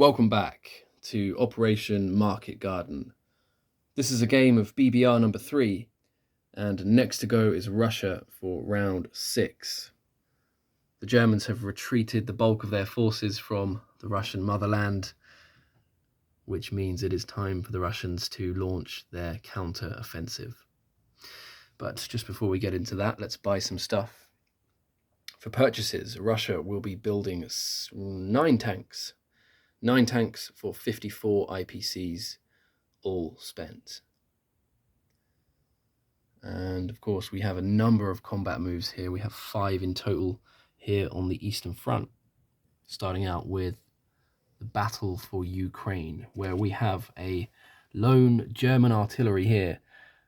Welcome back to Operation Market Garden. This is a game of BBR number 3, and next to go is Russia for round 6. The Germans have retreated the bulk of their forces from the Russian motherland, which means it is time for the Russians to launch their counter-offensive. But just before we get into that, let's buy some stuff. For purchases, Russia will be building 9 tanks. 9 tanks for 54 IPCs, all spent. And of course, we have a number of combat moves here. We have 5 in total here on the Eastern Front, starting out with the battle for Ukraine, where we have a lone German artillery here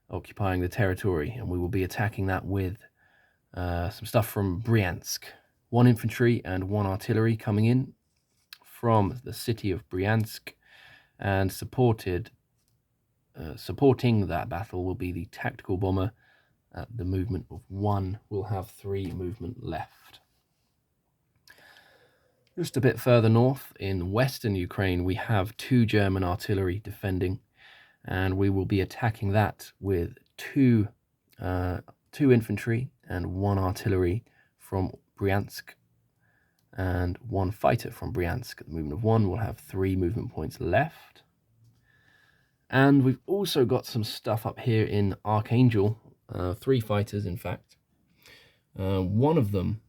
occupying the territory, and we will be attacking that with some stuff from Bryansk. 1 infantry and 1 artillery coming in from the city of Bryansk, and supporting that battle will be the tactical bomber at the movement of 1. We'll have 3 movement left. Just a bit further north in western Ukraine, we have 2 German artillery defending, and we will be attacking that with 2 infantry and 1 artillery from Bryansk, and 1 fighter from Bryansk. At the movement of 1, we'll have 3 movement points left. And we've also got some stuff up here in Archangel, 3 fighters in fact. One of them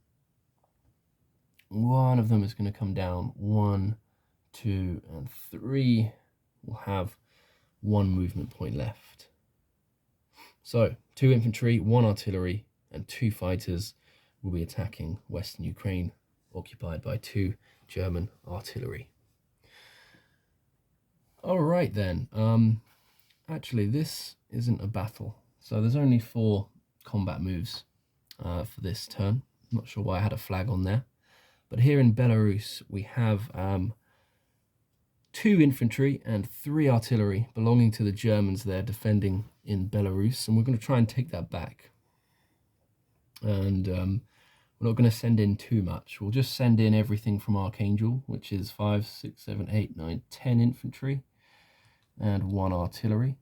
is going to come down. 1, 2, and 3 will have 1 movement point left. So 2 infantry, 1 artillery, and 2 fighters will be attacking western Ukraine, occupied by 2 German artillery. All right then. Actually, this isn't a battle, so there's only 4 combat moves for this turn. I'm not sure why I had a flag on there. But here in Belarus, we have 2 infantry and 3 artillery belonging to the Germans there defending in Belarus, and we're going to try and take that back. And we're not going to send in too much. We'll just send in everything from Archangel, which is 5, 6, 7, 8, 9, 10 infantry and 1 artillery.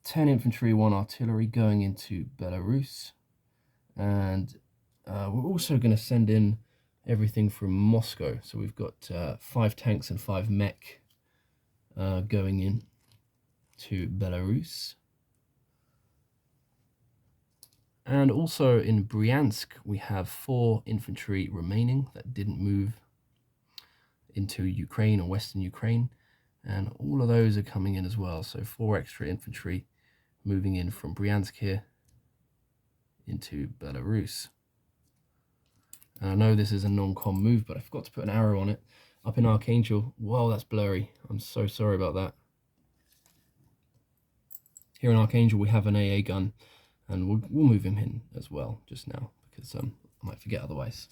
10 infantry, 1 artillery going into Belarus. And we're also going to send in everything from Moscow. So we've got 5 tanks and 5 mech going in to Belarus. And also in Bryansk, we have 4 infantry remaining that didn't move into Ukraine or Western Ukraine. And all of those are coming in as well. So 4 extra infantry moving in from Bryansk here into Belarus. And I know this is a non-com move, but I forgot to put an arrow on it. Up in Archangel, whoa, that's blurry. I'm so sorry about that. Here in Archangel, we have an AA gun. And we'll move him in as well just now, because I might forget otherwise.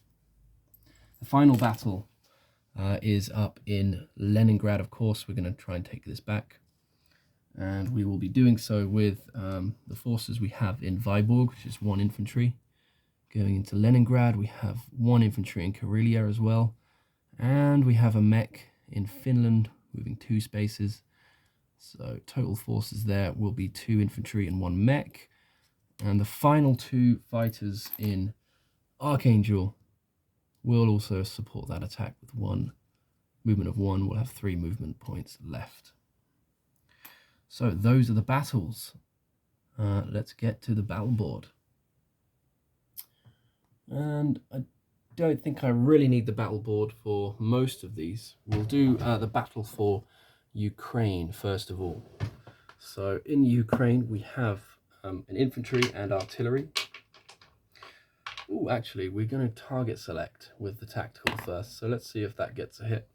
The final battle is up in Leningrad, of course. We're going to try and take this back. And we will be doing so with the forces we have in Vyborg, which is 1 infantry. Going into Leningrad, we have 1 infantry in Karelia as well. And we have a mech in Finland, moving 2 spaces. So total forces there will be 2 infantry and 1 mech. And the final 2 fighters in Archangel will also support that attack with 1 movement of 1. We'll have 3 movement points left. So those are the battles. Let's get to the battle board. And I don't think I really need the battle board for most of these. We'll do the battle for Ukraine first of all. So in Ukraine we have an infantry and artillery. Oh, actually, we're going to target select with the tactical first. So let's see if that gets a hit.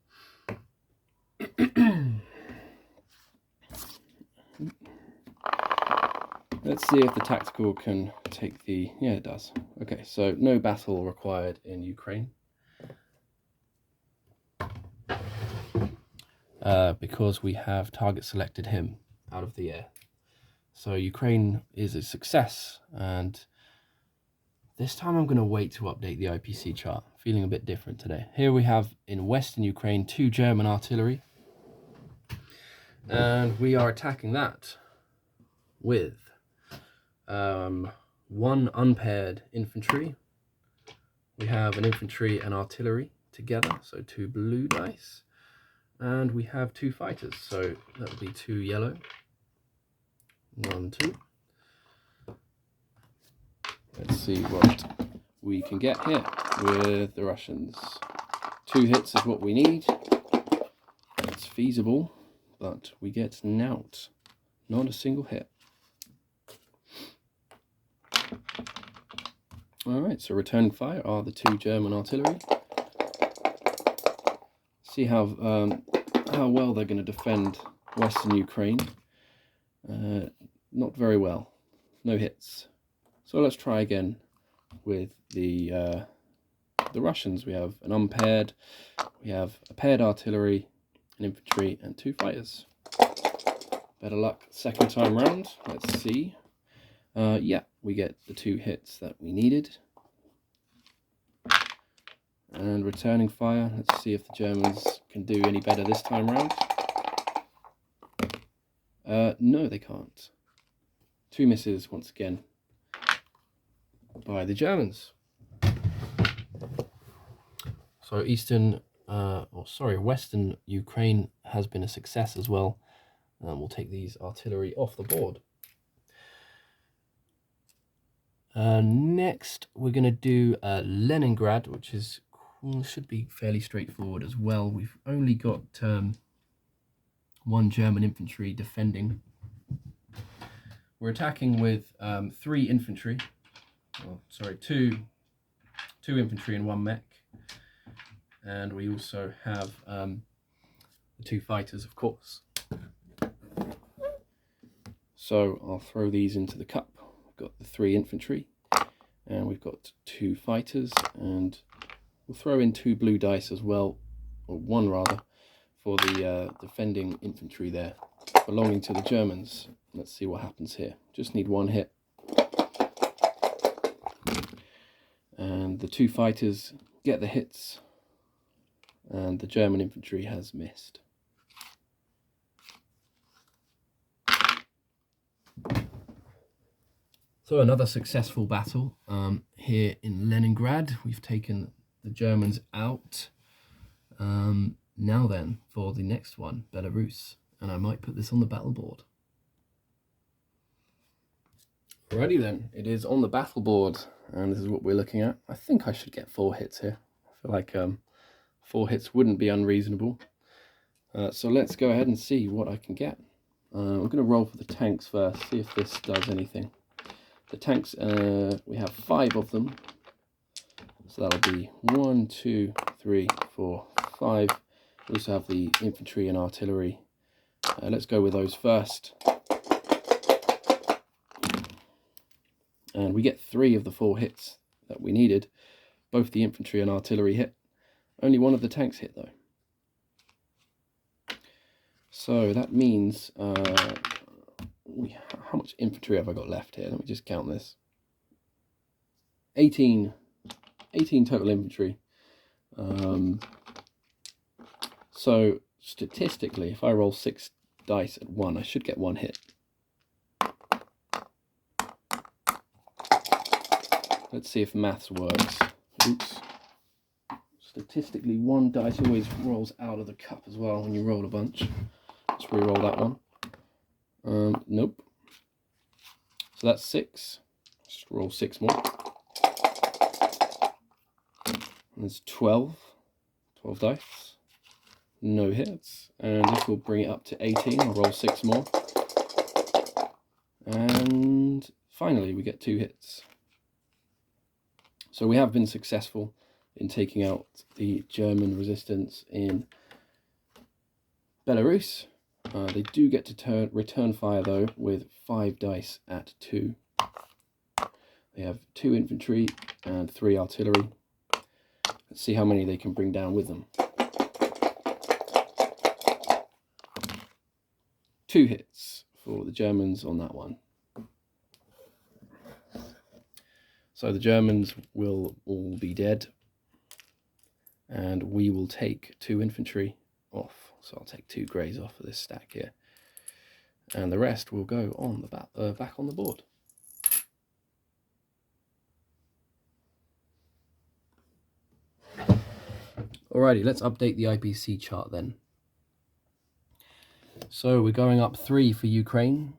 Let's see if the tactical can take the... Yeah, it does. Okay, so no battle required in Ukraine. Because we have target selected him out of the air. So Ukraine is a success, and This time I'm going to wait to update the IPC chart. Feeling a bit different today. Here we have in Western Ukraine 2 German artillery. And we are attacking that with 1 unpaired infantry. We have an infantry and artillery together, so 2 blue dice. And we have 2 fighters, so that would be 2 yellow. 1, 2. Let's see what we can get here with the Russians. 2 hits is what we need. It's feasible, but we get not a single hit. Alright, so returning fire are the 2 German artillery. See how well they're going to defend Western Ukraine. Not very well. No hits. So let's try again with the Russians. We have an unpaired, we have a paired artillery, an infantry, and 2 fighters. Better luck second time round. Let's see. Yeah, we get the 2 hits that we needed. And returning fire. Let's see if the Germans can do any better this time round. No, they can't. 2 misses once again by the Germans. So Western Ukraine has been a success as well. We'll take these artillery off the board. Next, we're going to do Leningrad, which should be fairly straightforward as well. We've only got 1 German infantry defending. We're attacking with 3 infantry. Well, sorry, 2 infantry and 1 mech. And we also have the 2 fighters, of course. So I'll throw these into the cup. We've got the 3 infantry, and we've got 2 fighters, and we'll throw in 2 blue dice as well, or 1 rather, for the defending infantry there, belonging to the Germans. Let's see what happens here. Just need 1 hit. And the 2 fighters get the hits, and the German infantry has missed. So another successful battle here in Leningrad. We've taken the Germans out. Now then, for the next one, Belarus. And I might put this on the battle board. Alrighty then, it is on the battle board, and this is what we're looking at. I think I should get 4 hits here. I feel like 4 hits wouldn't be unreasonable. So let's go ahead and see what I can get. I'm going to roll for the tanks first, see if this does anything. The tanks, we have 5 of them. So that'll be 1, 2, 3, 4, 5. We also have the infantry and artillery. Let's go with those first. And we get 3 of the 4 hits that we needed. Both the infantry and artillery hit. Only 1 of the tanks hit though. So that means, how much infantry have I got left here? Let me just count this. 18 total infantry. So statistically, if I roll 6 dice at 1, I should get 1 hit. Let's see if maths works. Oops. Statistically, 1 dice always rolls out of the cup as well when you roll a bunch. Let's re-roll that one. Nope. So that's 6. Just roll 6 more. And there's 12 dice. No hits. And this will bring it up to 18. I'll roll 6 more. And finally, we get 2 hits. So we have been successful in taking out the German resistance in Belarus. They do get to return fire though with 5 dice at 2. They have 2 infantry and 3 artillery. Let's see how many they can bring down with them. 2 hits for the Germans on that one. So the Germans will all be dead, and we will take 2 infantry off. So I'll take 2 greys off of this stack here, and the rest will go on the back on the board. Alrighty, let's update the IPC chart then. So we're going up 3 for Ukraine,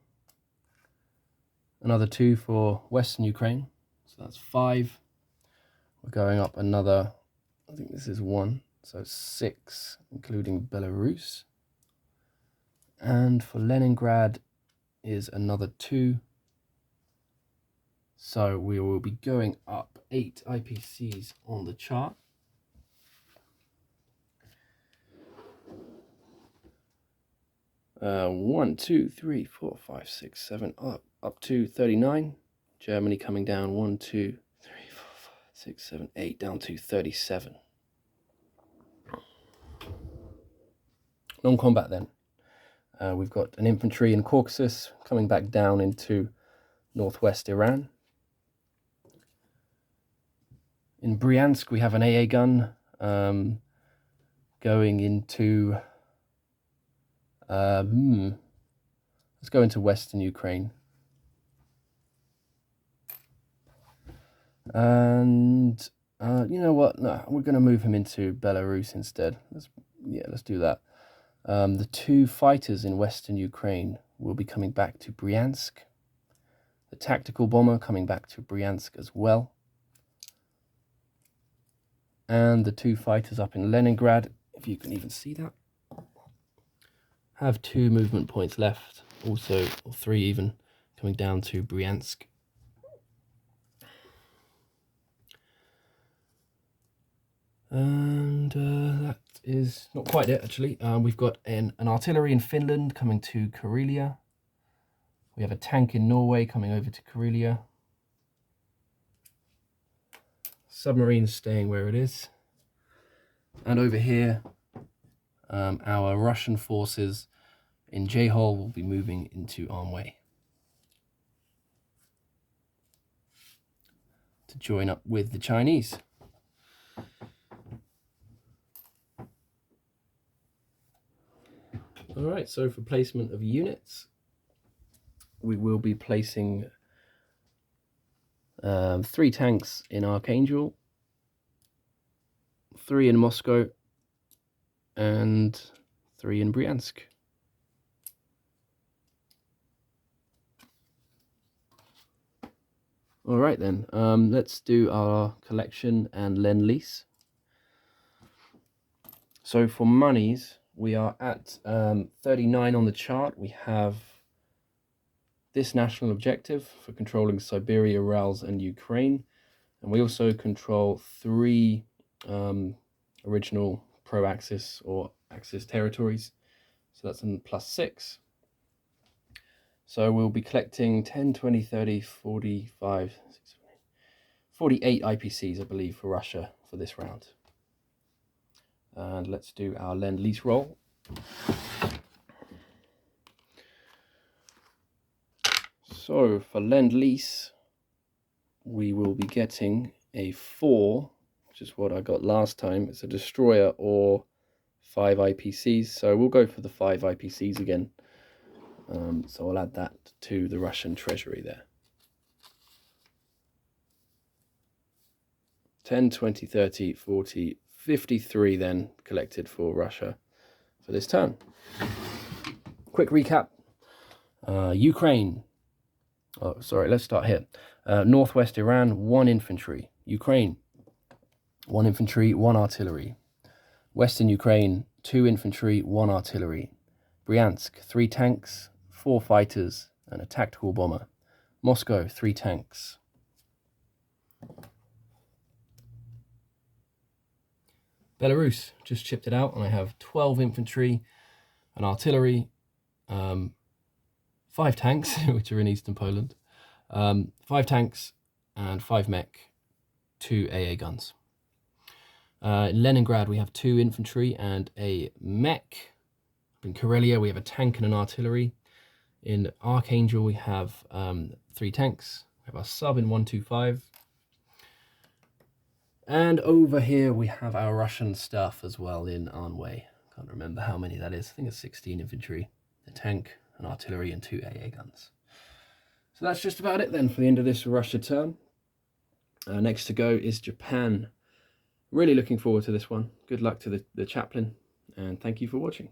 another 2 for Western Ukraine, so that's 5. We're going up another, I think this is 1, so 6, including Belarus. And for Leningrad is another 2. So we will be going up 8 IPCs on the chart. One, 2, 3, 4, 5, 6, 7, up to 39. Germany coming down 1, 2, 3, 4, 5, 6, 7, 8, down to 37. Non-combat then. We've got an infantry in Caucasus coming back down into northwest Iran. In Bryansk we have an AA gun going into let's go into Western Ukraine. And you know what? No, we're going to move him into Belarus instead. Let's do that. The 2 fighters in Western Ukraine will be coming back to Bryansk. The tactical bomber coming back to Bryansk as well. And the 2 fighters up in Leningrad, if you can even see that, have 2 movement points left, also, or 3 even, coming down to Bryansk. And that is not quite it, actually. We've got an artillery in Finland coming to Karelia. We have a tank in Norway coming over to Karelia. Submarine staying where it is. And over here, our Russian forces in J-Hole will be moving into Armway to join up with the Chinese. Alright, so for placement of units, we will be placing 3 tanks in Archangel, 3 in Moscow, and 3 in Bryansk. Alright then, let's do our collection and Lend-Lease. So for monies, we are at 39 on the chart. We have this national objective for controlling Siberia, Urals, and Ukraine. And we also control 3 original pro-Axis or Axis territories. So that's in +6. So we'll be collecting 10, 20, 30, 45, 48 IPCs, I believe, for Russia for this round. And let's do our Lend-Lease roll. So for Lend-Lease, we will be getting a 4, which is what I got last time. It's a destroyer or 5 IPCs. So we'll go for the 5 IPCs again. So I'll add that to the Russian treasury there. 10, 20, 30, 40, 53 then collected for Russia for this turn. Quick recap. Ukraine. Oh, sorry, let's start here. Northwest Iran, 1 infantry. Ukraine, 1 infantry, 1 artillery. Western Ukraine, 2 infantry, 1 artillery. Bryansk, 3 tanks, 4 fighters, and a tactical bomber. Moscow, 3 tanks. Belarus, just chipped it out, and I have 12 infantry, an artillery, 5 tanks, which are in eastern Poland, 5 tanks, and 5 mech, 2 AA guns. In Leningrad, we have 2 infantry and a mech. In Karelia, we have a tank and an artillery. In Archangel, we have 3 tanks. We have our sub in 125. And over here we have our Russian stuff as well in Anway. Can't remember how many that is. I think it's 16 infantry, a tank, an artillery, and 2 AA guns. So that's just about it then for the end of this Russia turn. Next to go is Japan. Really looking forward to this one. Good luck to the chaplain, and thank you for watching.